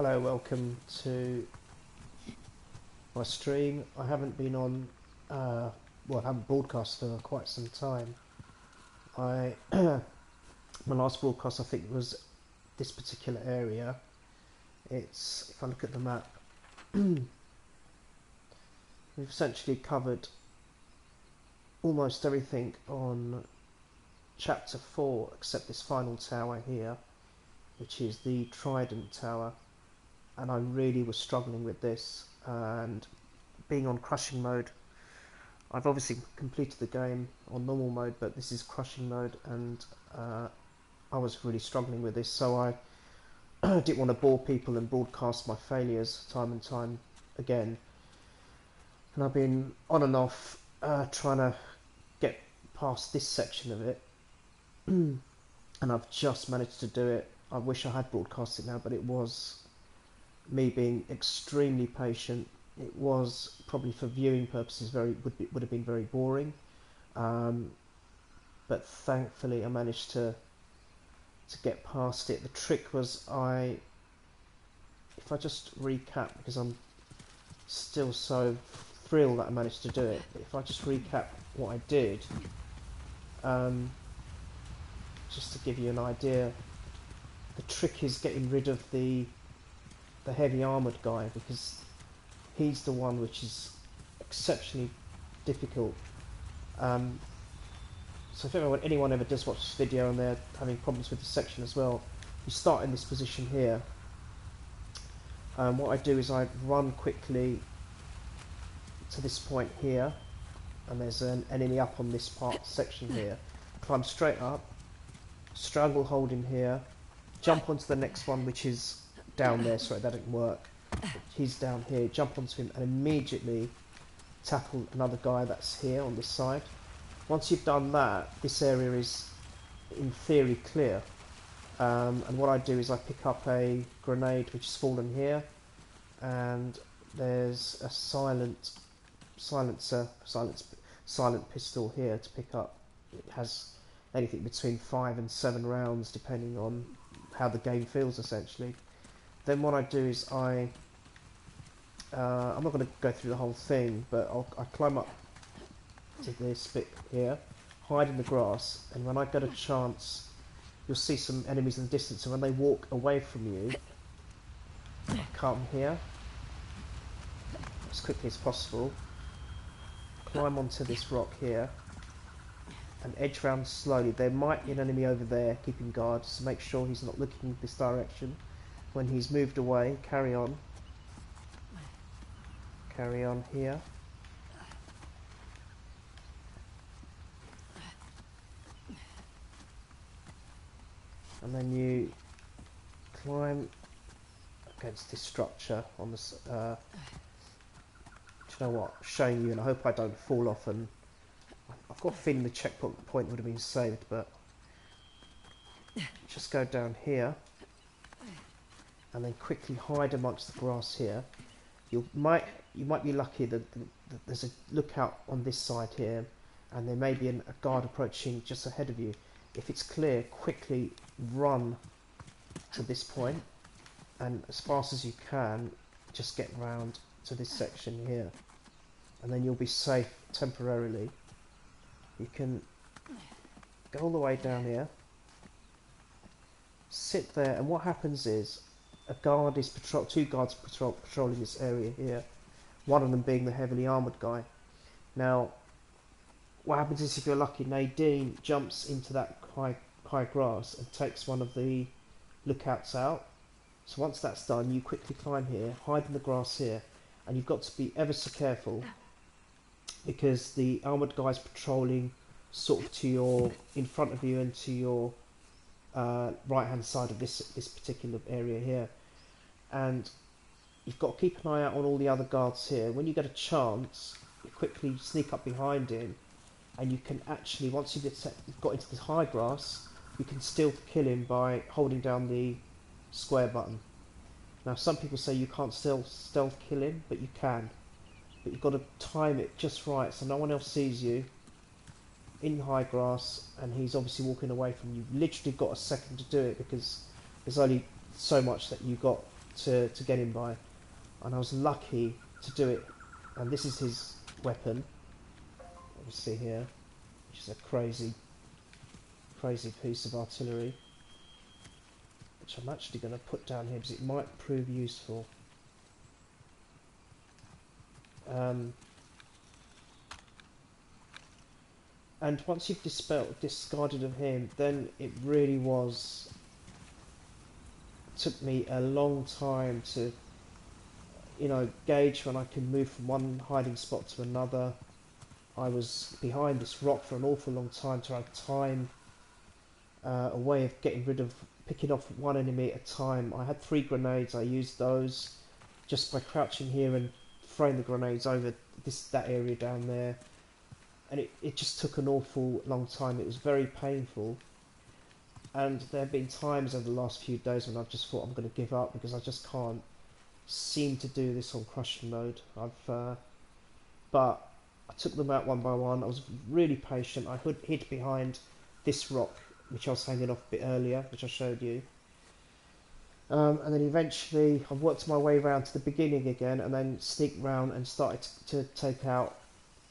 Hello, welcome to my stream. I haven't been on, well, I haven't broadcast for quite some time. My last broadcast I think was this particular area. It's, if I look at the map, we've essentially covered almost everything on chapter 4 except this final tower here, which is the Trident Tower. And I really was struggling with this, and being on crushing mode, I've obviously completed the game on normal mode, but this is crushing mode, and I was really struggling with this, so I didn't want to bore people and broadcast my failures time and time again. And I've been on and off trying to get past this section of it, and I've just managed to do it. I wish I had broadcast it now, but it was me being extremely patient. It was probably for viewing purposes would have been very boring, but thankfully I managed to get past it. The trick was if I just recap, because I'm still so thrilled that I managed to do it, if I just recap what I did, just to give you an idea, the trick is getting rid of the heavy armoured guy, because he's the one which is exceptionally difficult. So if anyone ever does watch this video and they're having problems with this section as well, you start in this position here. What I do is I run quickly to this point here, and there's an enemy up on this section here. Climb straight up, strangle hold him here, jump onto the next one, which is down there. Sorry, that didn't work. He's down here. Jump onto him and immediately tackle another guy that's here on this side. Once you've done that, this area is in theory clear. And what I do is I pick up a grenade which has fallen here, and there's a silent pistol here to pick up. It has anything between 5 and 7 rounds depending on how the game feels, essentially. Then what I do is I'm not going to go through the whole thing, but I climb up to this bit here, hide in the grass, and when I get a chance, you'll see some enemies in the distance, and when they walk away from you, I come here as quickly as possible, climb onto this rock here, and edge round slowly. There might be an enemy over there keeping guard, so make sure he's not looking this direction. When he's moved away, carry on here, and then you climb against this structure on this. Do you know what? I'm showing you, and I hope I don't fall off. And I've got a feeling the checkpoint would have been saved, but just go down here and then quickly hide amongst the grass here. You might be lucky that there's a lookout on this side here, and there may be a guard approaching just ahead of you. If it's clear, quickly run to this point, and as fast as you can, just get round to this section here, and then you'll be safe temporarily. You can go all the way down here, sit there, and what happens is two guards patrolling this area here, one of them being the heavily armoured guy. Now, what happens is, if you're lucky, Nadine jumps into that high grass and takes one of the lookouts out. So once that's done, you quickly climb here, hide in the grass here, and you've got to be ever so careful, because the armoured guy's patrolling sort of in front of you and to your right hand side of this particular area here, and you've got to keep an eye out on all the other guards here. When you get a chance, you quickly sneak up behind him, and you can actually, once you've got into the high grass, you can still kill him by holding down the square button. Now, some people say you can't stealth kill him, but you can. But you've got to time it just right so no one else sees you in high grass, and he's obviously walking away from you. You've literally got a second to do it, because there's only so much that you've got to get him by, and I was lucky to do it. And this is his weapon, obviously here, which is a crazy piece of artillery, which I'm actually going to put down here because it might prove useful. And once you've discarded of him, then it really took me a long time to, you know, gauge when I can move from one hiding spot to another. I was behind this rock for an awful long time, trying to time a way of picking off one enemy at a time. I had 3 grenades. I used those just by crouching here and throwing the grenades over that area down there. And it just took an awful long time. It was very painful. And there have been times over the last few days when I've just thought I'm going to give up because I just can't seem to do this on crushing mode. But I took them out one by one. I was really patient. I hid behind this rock, which I was hanging off a bit earlier, which I showed you. And then eventually I worked my way around to the beginning again, and then sneaked round and started to take out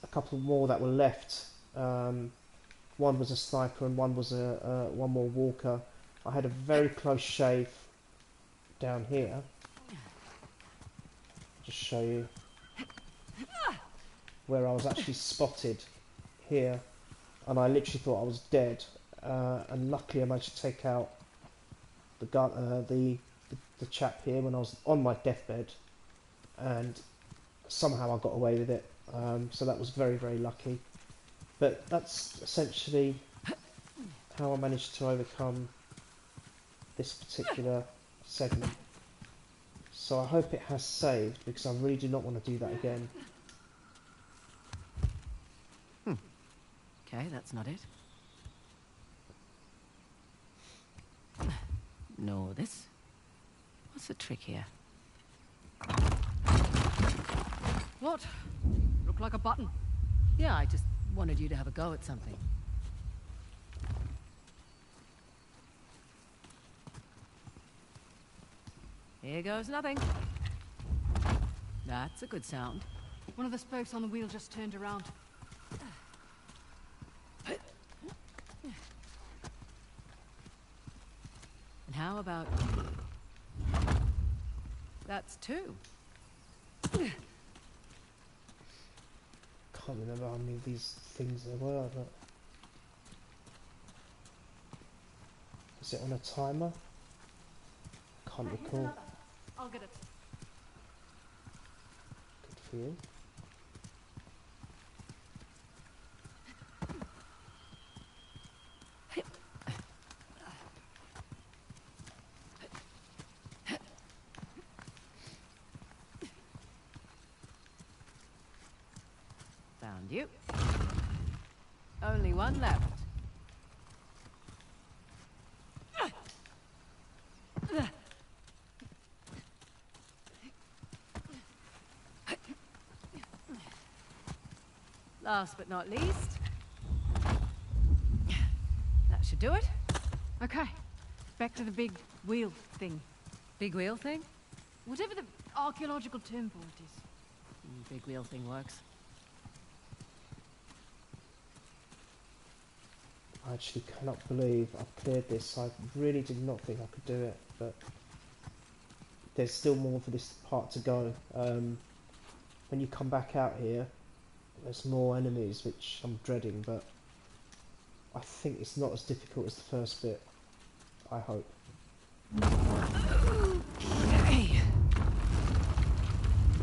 a couple more that were left. One was a sniper and one was one more walker. I had a very close shave down here. Just show you where I was actually spotted here, and I literally thought I was dead. And luckily I managed to take out the chap here when I was on my deathbed, and somehow I got away with it. So that was very, very lucky. But that's essentially how I managed to overcome this particular segment. So I hope it has saved, because I really do not want to do that again. Okay, that's not it. No, this. What's the trick here? What? Look like a button. Yeah, I just wanted you to have a go at something. Here goes nothing. That's a good sound. One of the spokes on the wheel just turned around. And how about... That's 2. Can't remember how many of these things there were, but... Is it on a timer? Can't recall. I'll get it. Good for you. Found you. Only one left. Last but not least. That should do it. Okay, back to the big wheel thing. Big wheel thing? Whatever the archaeological term for it is. Big wheel thing works. I actually cannot believe I've cleared this. I really did not think I could do it, but there's still more for this part to go. When you come back out here, there's more enemies, which I'm dreading, but I think it's not as difficult as the first bit. I hope. Okay.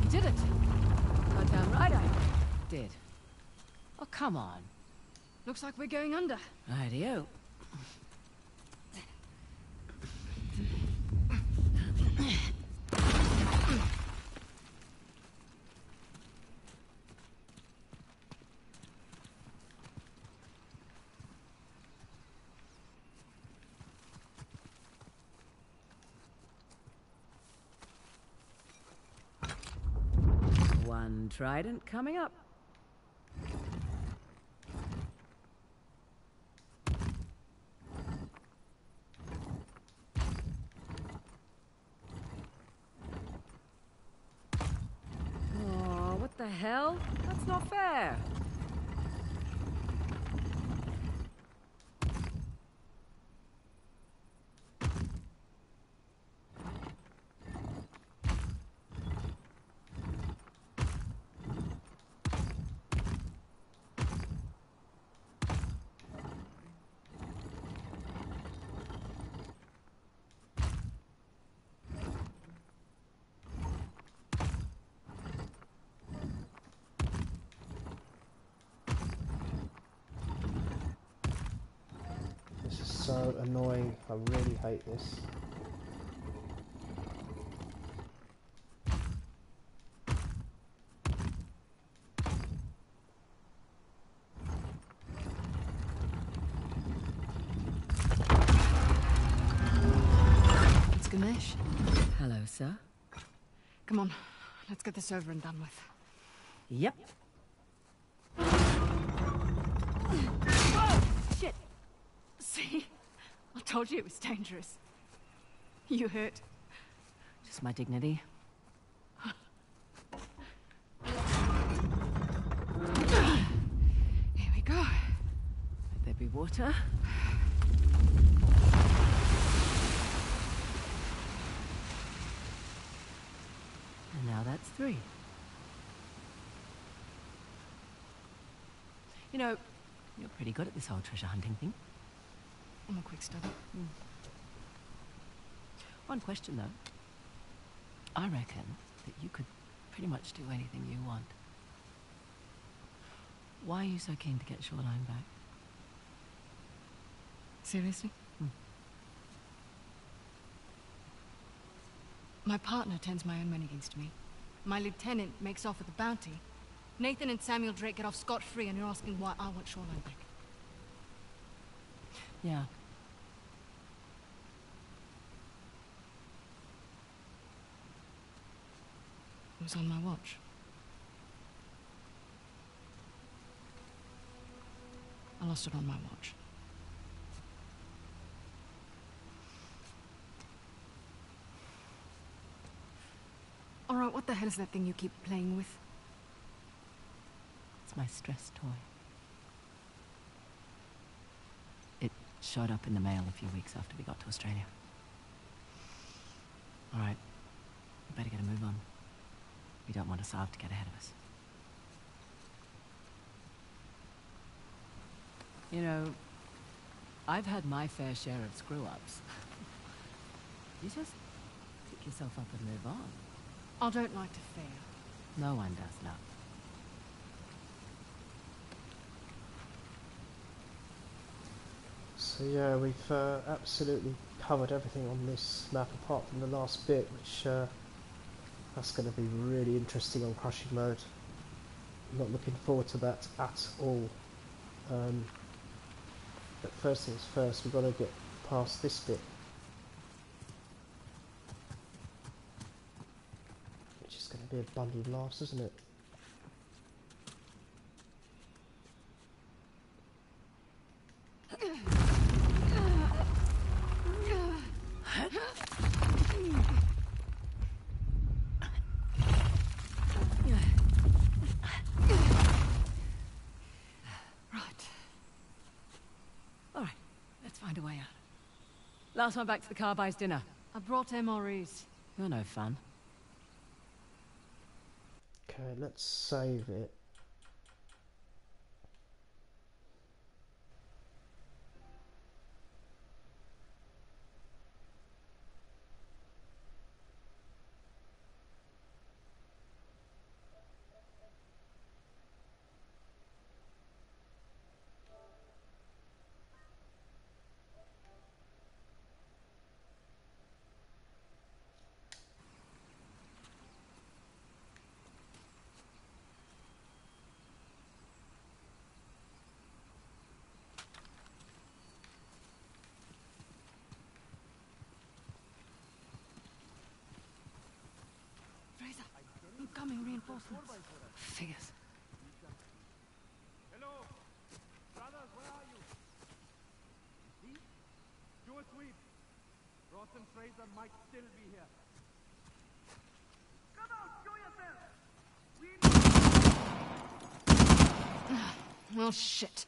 You did it. Goddamn right I did. Oh, come on. Looks like we're going under. Rightio. One trident coming up. The hell? That's not fair. This is so annoying. I really hate this. It's Ganesh. Hello, sir. Come on, let's get this over and done with. Yep. Whoa! Shit! See? I told you it was dangerous. You hurt? Just my dignity. Here we go. Let there be water. And now that's 3. You know, you're pretty good at this whole treasure hunting thing. I'm a quick study. One question, though. I reckon that you could pretty much do anything you want. Why are you so keen to get Shoreline back? Seriously? My partner turns my own men against me. My lieutenant makes off with the bounty. Nathan and Samuel Drake get off scot-free, and you're asking why I want Shoreline back. Yeah. It was on my watch. I lost it on my watch. All right, what the hell is that thing you keep playing with? It's my stress toy. It showed up in the mail a few weeks after we got to Australia. All right, we better get a move on. We don't want Asav to get ahead of us. You know, I've had my fair share of screw-ups. You just pick yourself up and move on. I don't like to fail. No one does, love. So yeah, we've absolutely covered everything on this map apart from the last bit, which that's going to be really interesting on crushing mode. I'm not looking forward to that at all. But first things first, we've got to get past this bit, which is going to be a bundle of laughs, isn't it? Find a way out. Last one back to the car buys dinner. I brought MREs. You're no fun. Okay, let's save it. Fraser, incoming reinforcements. Figures. Hello, brothers, where are you? See? Do a sweep. Ross and Fraser might still be here. Come out, show yourself. We Oh, shit.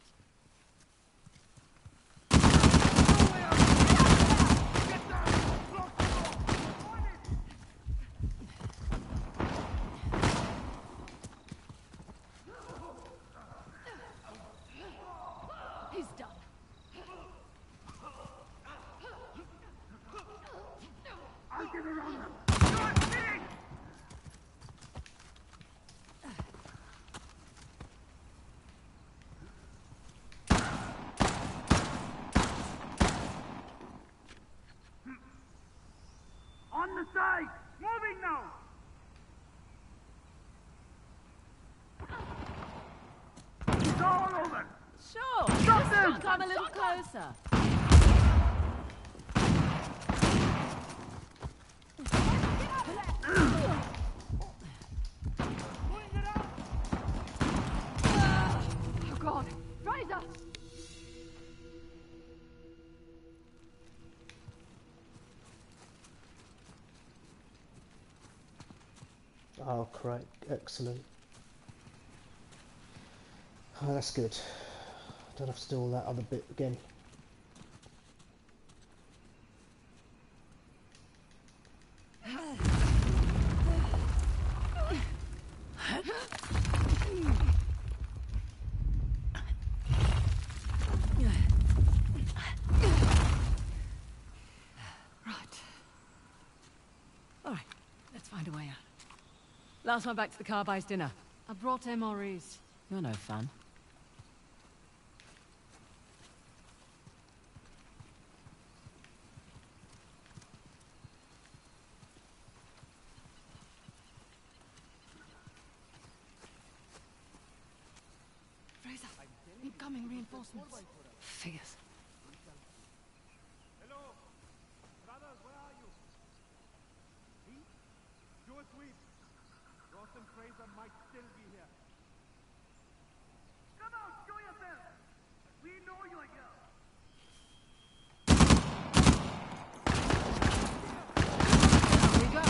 He's done. I'll get around them. You're kidding! On the side! Moving now! It's all over! Sure. Stop them! Just come a little closer. Oh, God. Fraser! Oh, correct. Excellent. Oh, that's good. Don't have to do all that other bit again. Right. All right. Let's find a way out. Last one back to the car buys dinner. I brought MREs. You're no fun. Fraser, incoming reinforcements. Figures. Hello? Brothers, where are you? Me? Do a sweep. Ross and Fraser might still be here. Come out, show yourself! We know you're here! Here we go.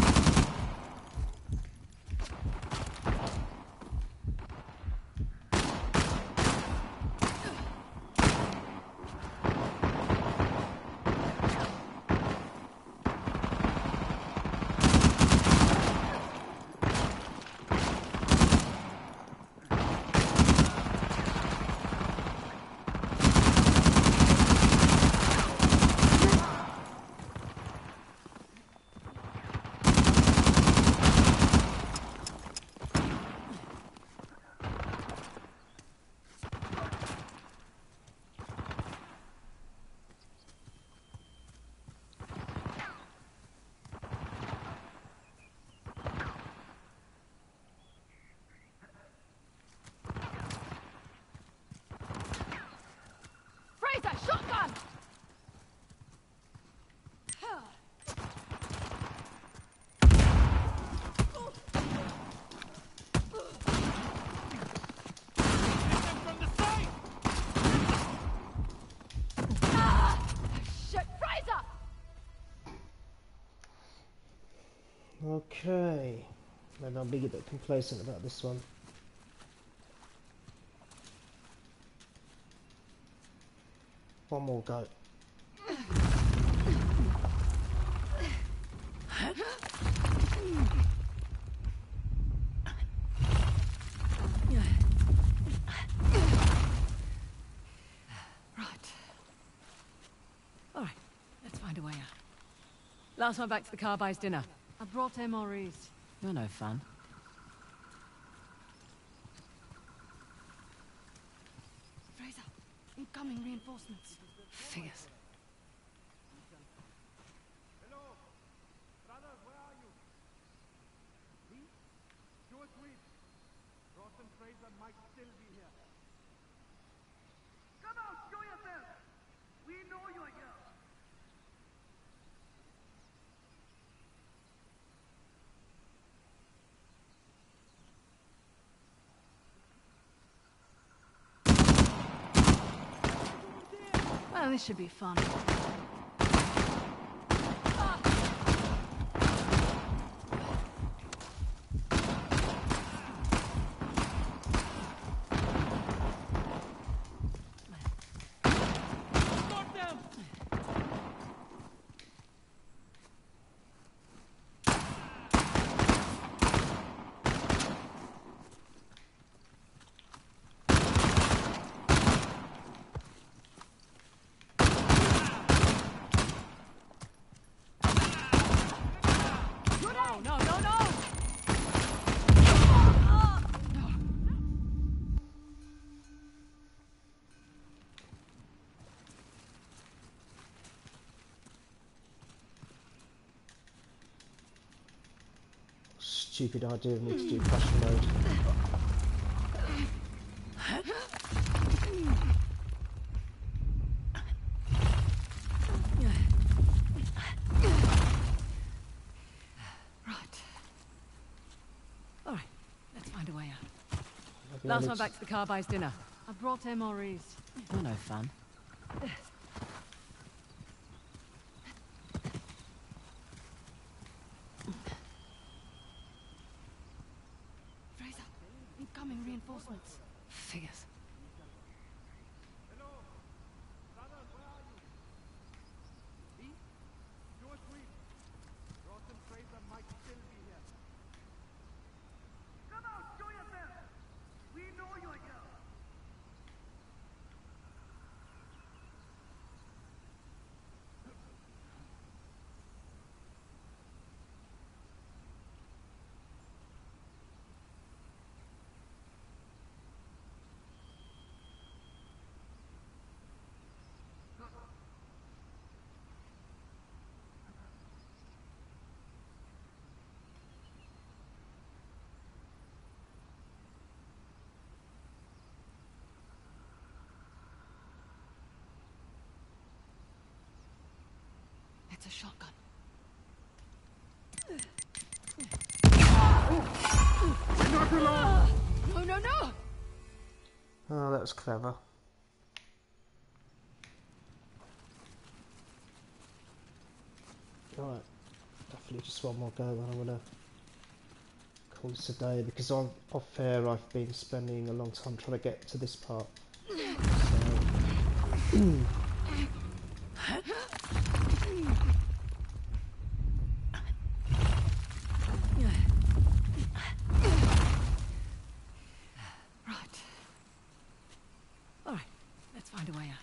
Fraser, shotgun! From the side! Shit, Fraser! Okay. Maybe I'll be a bit complacent about this one. One more go. Right. All right. Let's find a way out. Last one back to the car buys dinner. I brought MREs. You're no fun. Fraser, incoming reinforcements. Figures. Hello? Brothers, where are you? Me? Do a sweep. Ross and Fraser might still be here. Come out, show yourself! We know you're here! Well, this should be fun. stupid idea of me to do crash mode. Right. Alright, let's find a way out. Maybe I Last need one to- back to the car buys dinner. I brought MREs. You're no fun. Fraser, incoming reinforcements. Figures. Hello? Brothers, where are you? Me? Stuart Reed. Ross and Fraser might still be here. Come out, show yourself! We know you're here! It's a shotgun. Not alone! No, no, no! Oh, that was clever. Right, definitely just one more go and I'm gonna call this a day because off air I've been spending a long time trying to get to this part. So Right. Alright, let's find a way out.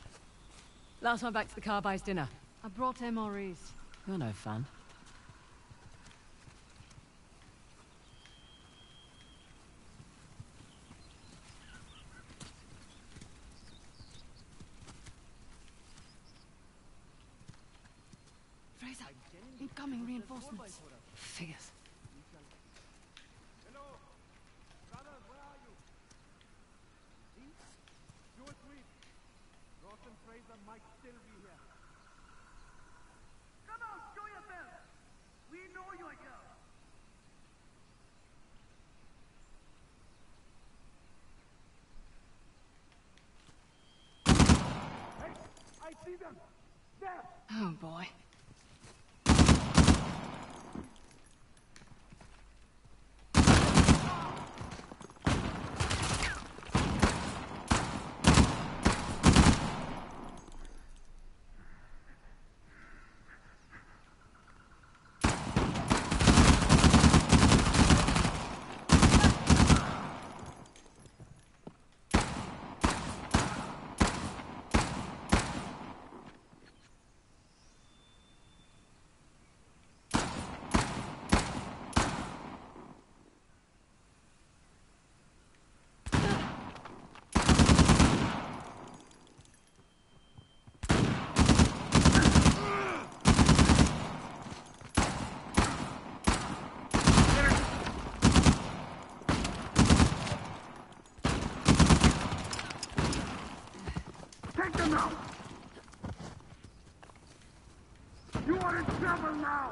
Last one back to the car buys dinner. I brought MREs. You're no fun. Fraser, incoming reinforcements. Figures. Hello? Brothers, where are you? Me? Stuart Reed. Ross and Fraser might still be here. Come out, show yourself! We know you're here! Hey! I see them! There! Oh boy. Take them out! You are in trouble now!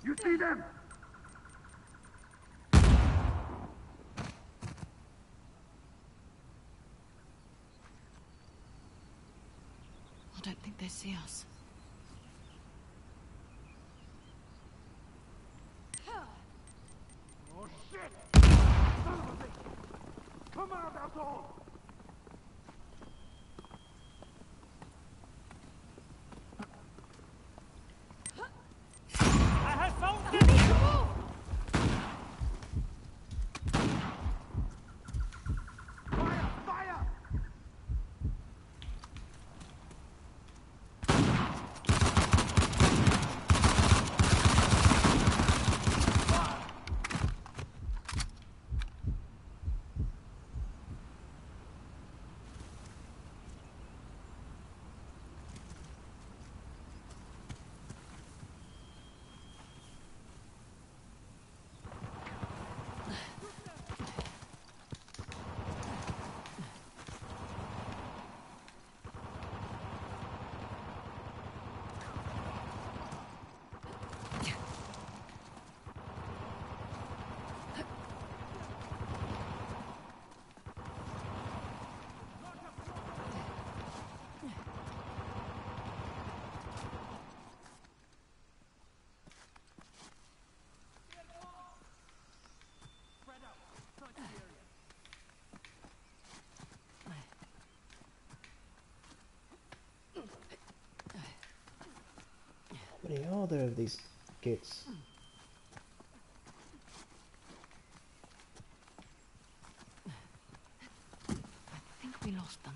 You see them? I don't think they see us. Oh shit! Son of a bitch! Come out, that's all! I have found them! Fire! Fire! many are there of these ghats? I think we lost them.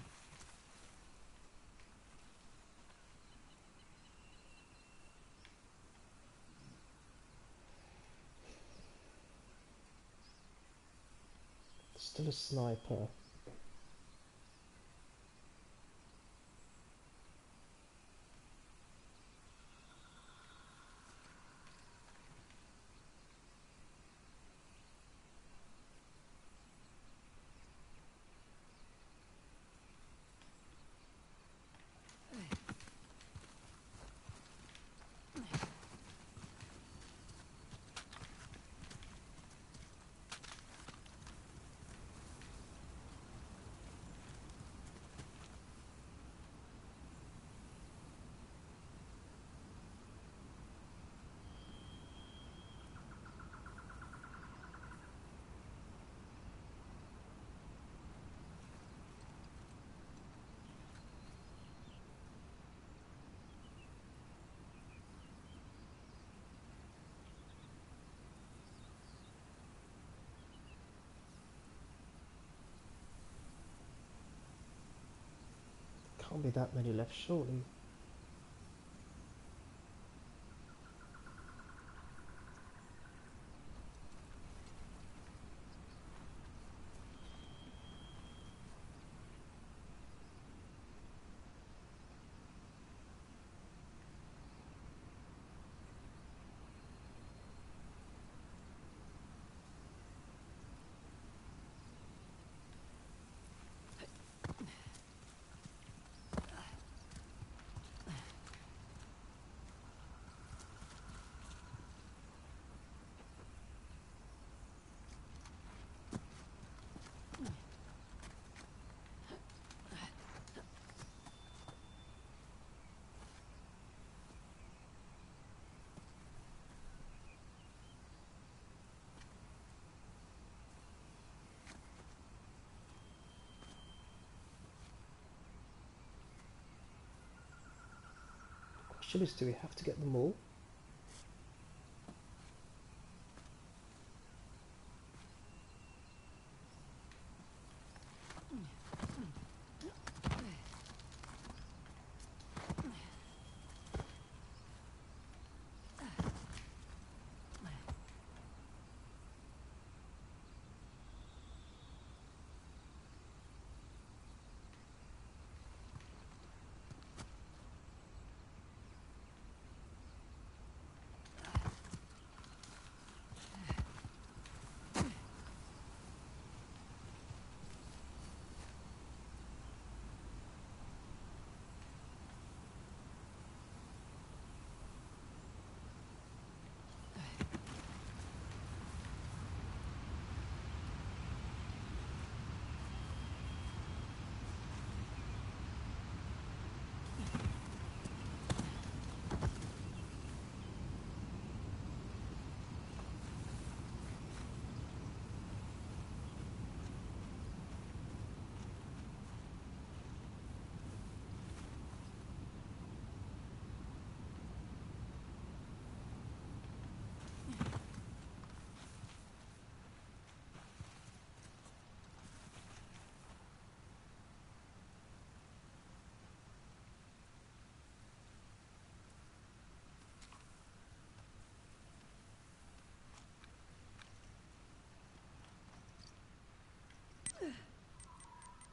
Still a sniper. Can't be that many left, surely. Question is, do we have to get them all?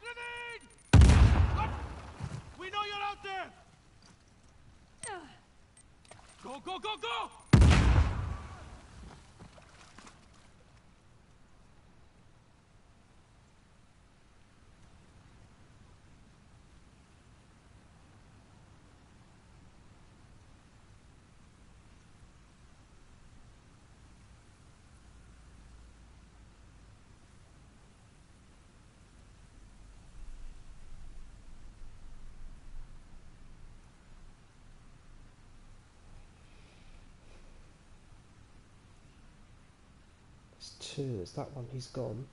Grenade! What? We know you're out there! Go, go, go, go! There's two. There's that one. He's gone.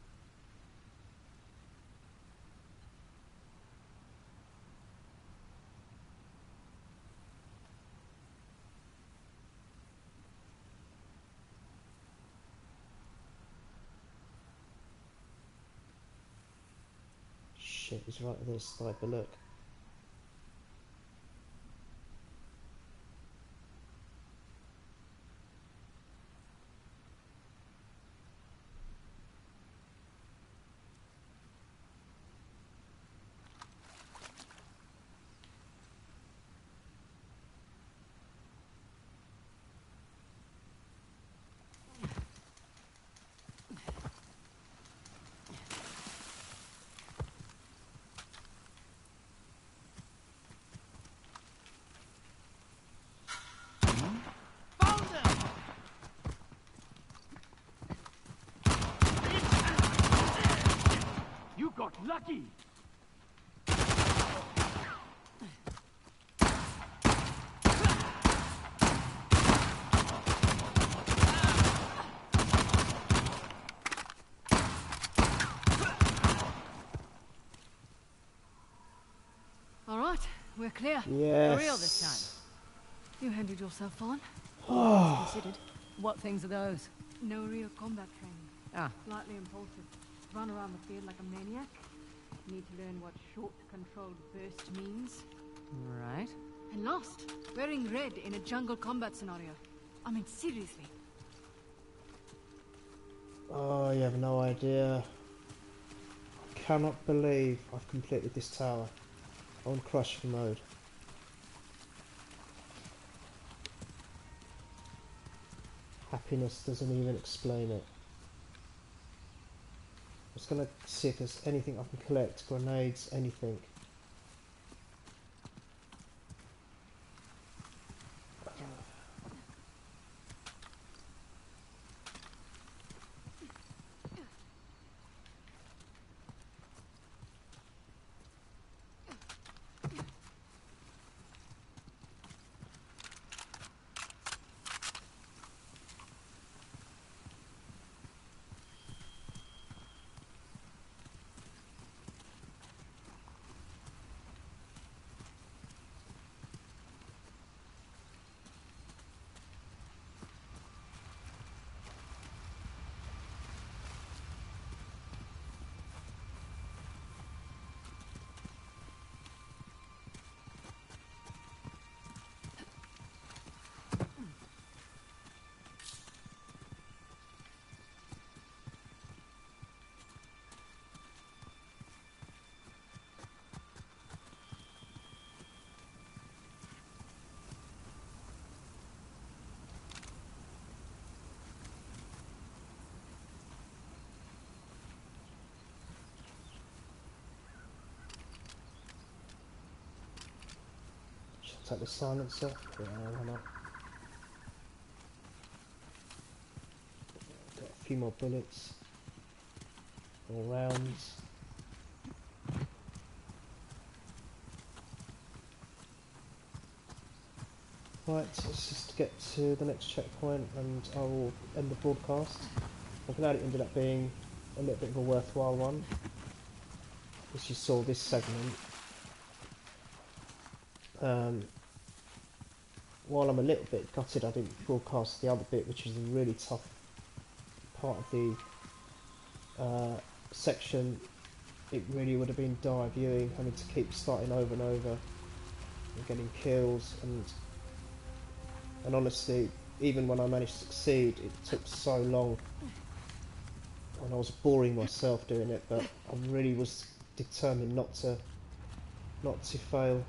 shit, he's right at this sniper, look. You got lucky! All right, we're clear. Yes. For real this time. You handled yourself on. Considered. What things are those? No real combat training. Ah, Slightly impulsive. Run around the field like a maniac. Need to learn what short, controlled burst means. right. And lost. Wearing red in a jungle combat scenario. I mean, seriously. Oh, you have no idea. I cannot believe I've completed this tower on crush mode. Happiness doesn't even explain it. I'm just gonna see if there's anything I can collect, grenades, anything. Take the silencer. Yeah, why not? Got a few more bullets. More rounds. Right, let's just get to the next checkpoint and I will end the broadcast. I'm glad it ended up being a little bit of a worthwhile one. As you saw this segment. While I'm a little bit gutted I didn't broadcast the other bit, which is a really tough part of the section, it really would have been dire viewing, having to keep starting over and over and getting kills, and honestly, even when I managed to succeed, it took so long and I was boring myself doing it, but I really was determined not to fail.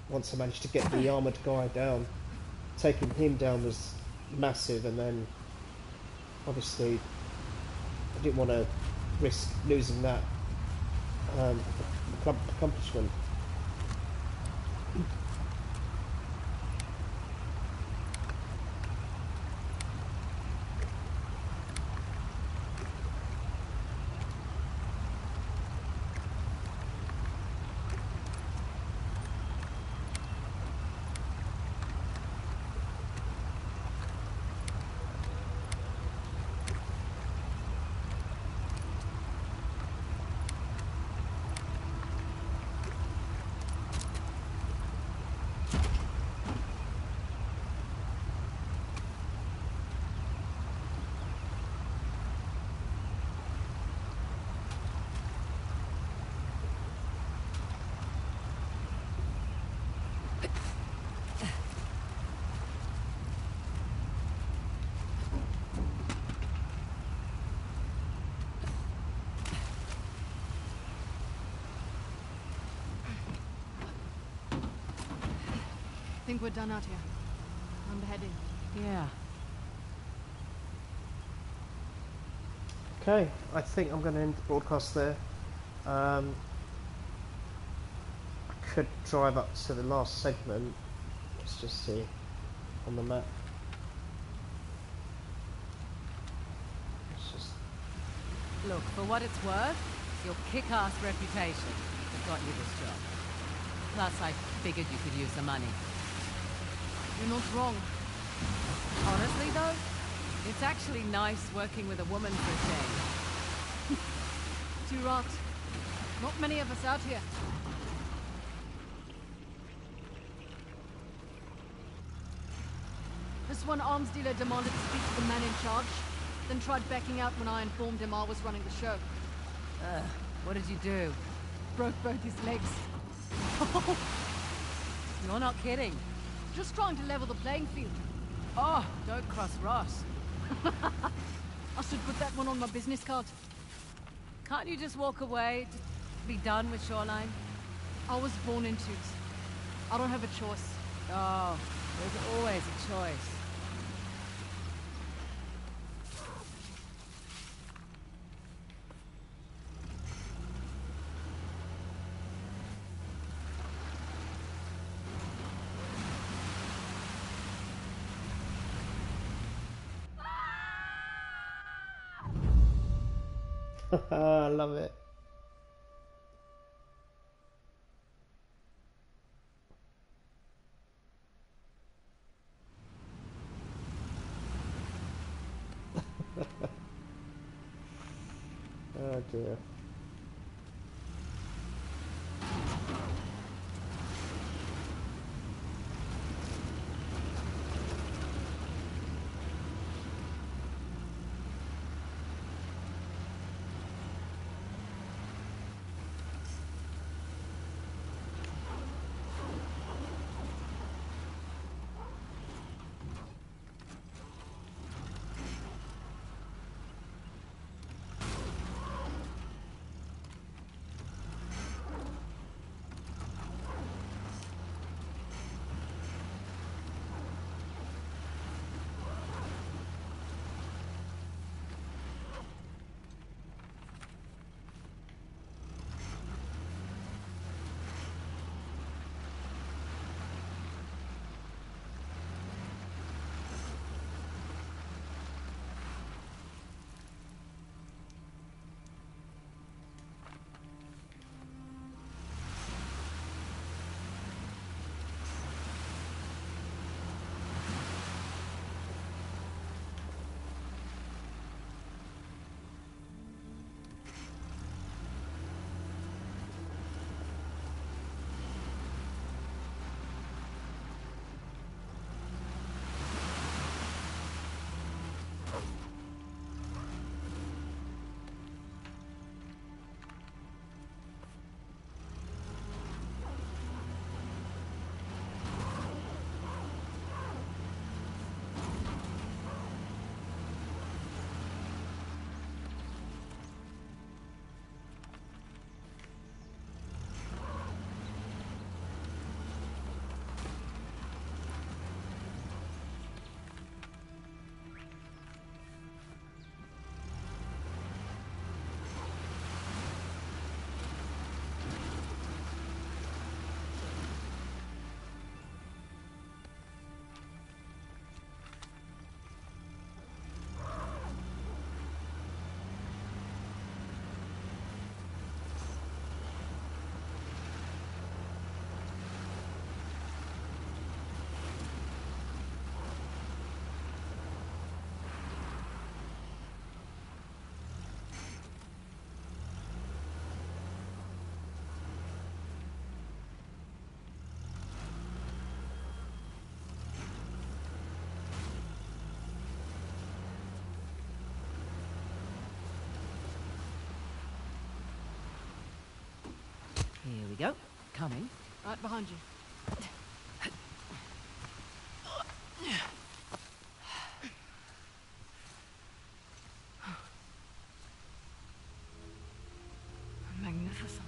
Once I managed to get the armoured guy down, taking him down was massive, and then obviously I didn't want to risk losing that accomplishment. Think we're done out here. I'm heading. Yeah. Okay, I think I'm going to end the broadcast there. I could drive up to the last segment. Let's just see on the map. Let's just... Look, for what it's worth, your kick-ass reputation has got you this job. Plus, I figured you could use the money. You're not wrong. Honestly, though, it's actually nice working with a woman for a change. Too right. Not many of us out here. This one arms dealer demanded to speak to the man in charge, then tried backing out when I informed him I was running the show. What did you do? Broke both his legs. You're not kidding. Just trying to level the playing field. Oh, don't cross Ross. I should put that one on my business card. Can't you just walk away? Just be done with Shoreline? I was born into it. I don't have a choice. Oh, there's always a choice. I love it. Oh dear. Here we go. Coming. Right behind you. Magnificent.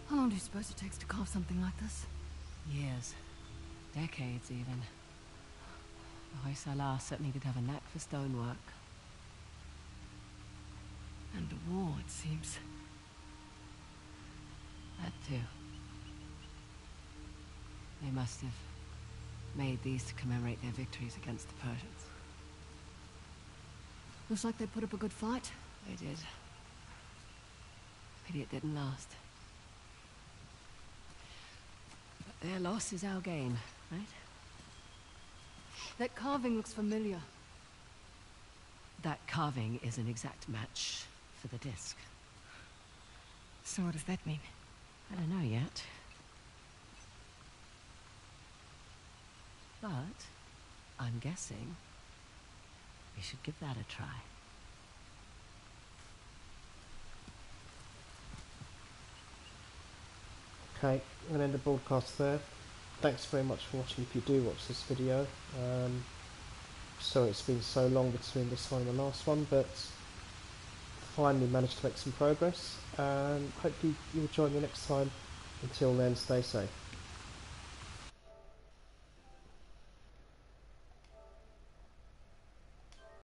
How long do you suppose it takes to carve something like this? Years. Decades, even. Hoysala certainly did have a knack for stonework. And the war, it seems. That too. They must have made these to commemorate their victories against the Persians. Looks like they put up a good fight. They did. Pity it didn't last. But their loss is our gain, right? That carving looks familiar. That carving is an exact match for the disc. So what does that mean? I don't know yet. But I'm guessing we should give that a try. Okay, I'm going to end the broadcast there. Thanks very much for watching if you do watch this video. Sorry it's been so long between this one and the last one, but finally managed to make some progress. And hopefully you'll join me next time. Until then, stay safe.